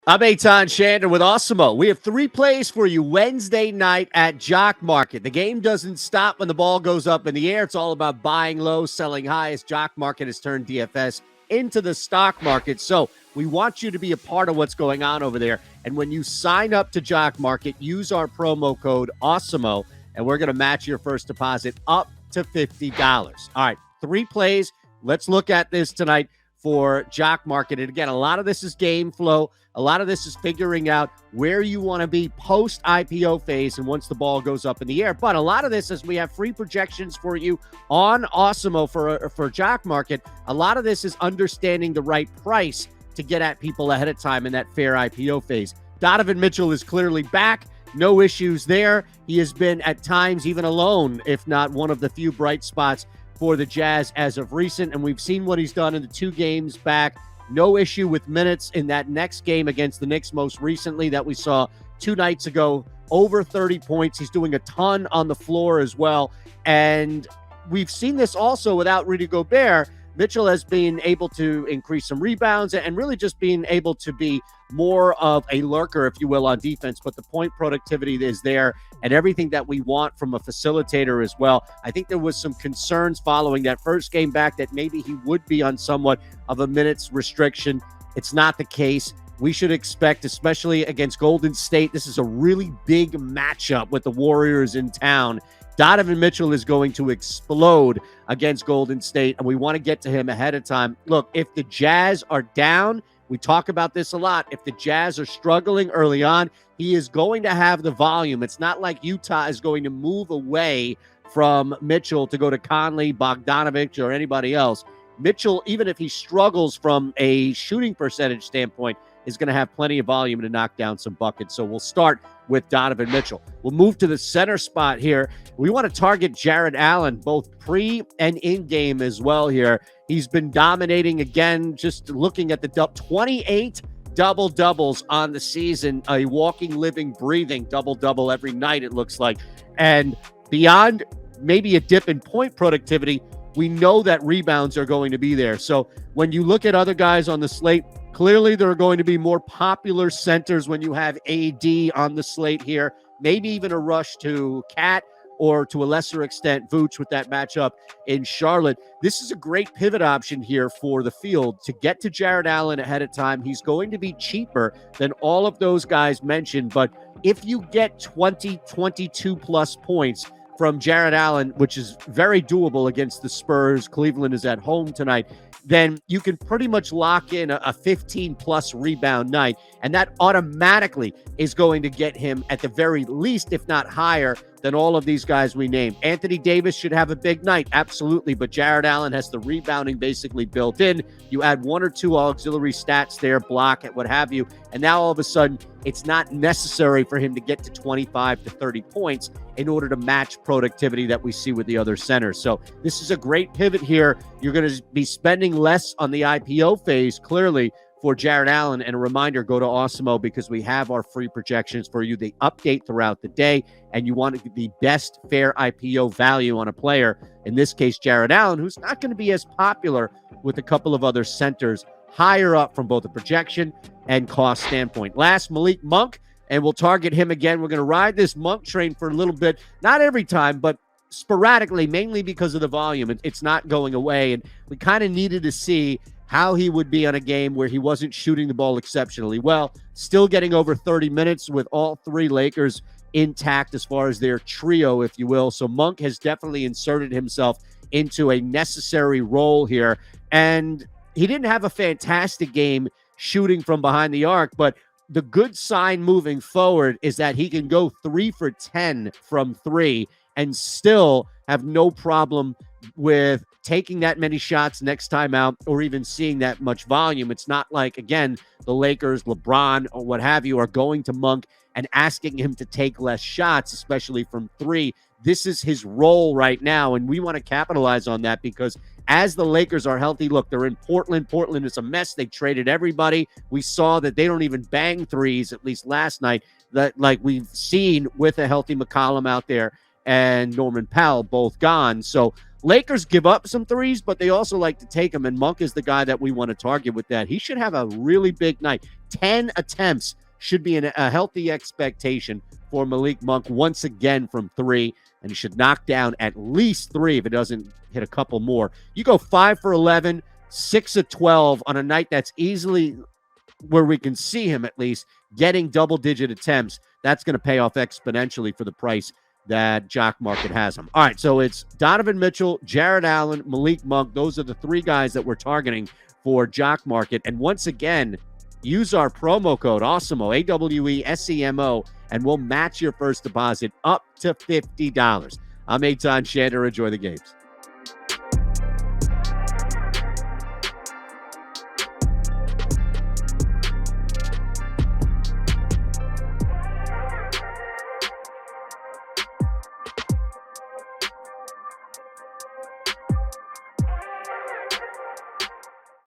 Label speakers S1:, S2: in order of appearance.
S1: I'm Eytan Shander with Awesemo. We have 3 plays for you Wednesday night at Jock Market. The game doesn't stop when the ball goes up in the air. It's all about buying low, selling high, as Jock Market has turned DFS into the stock market. So we want you to be a part of what's going on over there. And when you sign up to Jock Market, use our promo code Awesemo, and we're going to match your first deposit up to $50. All right, 3 plays. Let's look at this tonight for Jock Market. And again, a lot of this is game flow. A lot of this is figuring out where you want to be post IPO phase and once the ball goes up in the air. But a lot of this is we have free projections for you on Awesemo for Jock Market. A lot of this is understanding the right price to get at people ahead of time in that fair IPO phase. Donovan Mitchell is clearly back. No issues there. He has been at times even alone, if not one of the few bright spots for the Jazz as of recent. And we've seen what he's done in the 2 games back. No issue with minutes in that next game against the Knicks most recently that we saw 2 nights ago. Over 30 points. He's doing a ton on the floor as well. And we've seen this also without Rudy Gobert. Mitchell has been able to increase some rebounds and really just being able to be more of a lurker, if you will, on defense. But the point productivity is there and everything that we want from a facilitator as well. I think there was some concerns following that first game back that maybe he would be on somewhat of a minutes restriction. It's not the case. We should expect, especially against Golden State, this is a really big matchup with the Warriors in town. Donovan Mitchell is going to explode against Golden State, and we want to get to him ahead of time. Look, if the Jazz are down, we talk about this a lot. If the Jazz are struggling early on, he is going to have the volume. It's not like Utah is going to move away from Mitchell to go to Conley, Bogdanovich, or anybody else. Mitchell, even if he struggles from a shooting percentage standpoint, is going to have plenty of volume to knock down some buckets. So we'll start with Donovan Mitchell. We'll move to the center spot here. We want to target Jarrett Allen, both pre and in-game as well here. He's been dominating again, just looking at the 28 double-doubles on the season, a walking, living, breathing double-double every night, it looks like. And beyond maybe a dip in point productivity, we know that rebounds are going to be there. So when you look at other guys on the slate, clearly there are going to be more popular centers when you have AD on the slate here. Maybe even a rush to Cat or to a lesser extent Vooch with that matchup in Charlotte. This is a great pivot option here for the field to get to Jarrett Allen ahead of time. He's going to be cheaper than all of those guys mentioned, but if you get 22 plus points from Jarrett Allen, which is very doable against the Spurs, Cleveland is at home tonight, then you can pretty much lock in a 15-plus rebound night, and that automatically is going to get him at the very least, if not higher, than all of these guys we named. Anthony Davis should have a big night, absolutely, but Jarrett Allen has the rebounding basically built in. You add 1 or 2 auxiliary stats there, block it, what have you, and now all of a sudden, it's not necessary for him to get to 25 to 30 points in order to match productivity that we see with the other centers. So this is a great pivot here. You're going to be spending less on the IPO phase, clearly, for Jarrett Allen. And a reminder, go to Awesemo because we have our free projections for you. They update throughout the day, and you want the best fair IPO value on a player, in this case, Jarrett Allen, who's not going to be as popular with a couple of other centers higher up from both a projection and cost standpoint. Last, Malik Monk, and we'll target him again. We're going to ride this Monk train for a little bit, not every time, but sporadically, mainly because of the volume. It's not going away, and we kind of needed to see how he would be on a game where he wasn't shooting the ball exceptionally well, still getting over 30 minutes with all 3 Lakers intact as far as their trio, if you will. So Monk has definitely inserted himself into a necessary role here. And he didn't have a fantastic game shooting from behind the arc, but the good sign moving forward is that he can go 3 for 10 from 3 and still have no problem with taking that many shots next time out or even seeing that much volume. It's not like, again, the Lakers, LeBron, or what have you are going to Monk and asking him to take less shots, especially from 3. This is his role right now, and we want to capitalize on that because as the Lakers are healthy, look, they're in Portland. Portland is a mess. They traded everybody. We saw that they don't even bang threes, at least last night, that like we've seen with a healthy McCollum out there and Norman Powell both gone. So Lakers give up some threes, but they also like to take them, and Monk is the guy that we want to target with that. He should have a really big night. 10 attempts should be a healthy expectation for Malik Monk once again from three, and he should knock down at least three if it doesn't hit a couple more. You go 5 for 11, 6 of 12 on a night that's easily where we can see him at least getting double-digit attempts. That's going to pay off exponentially for the price that Jock Market has him. All right, so it's Donovan Mitchell, Jarrett Allen, Malik Monk. Those are the three guys that we're targeting for Jock Market. And once again, use our promo code Awesemo, AWESEMO, and we'll match your first deposit up to $50. I'm Eytan Shander. Enjoy the games.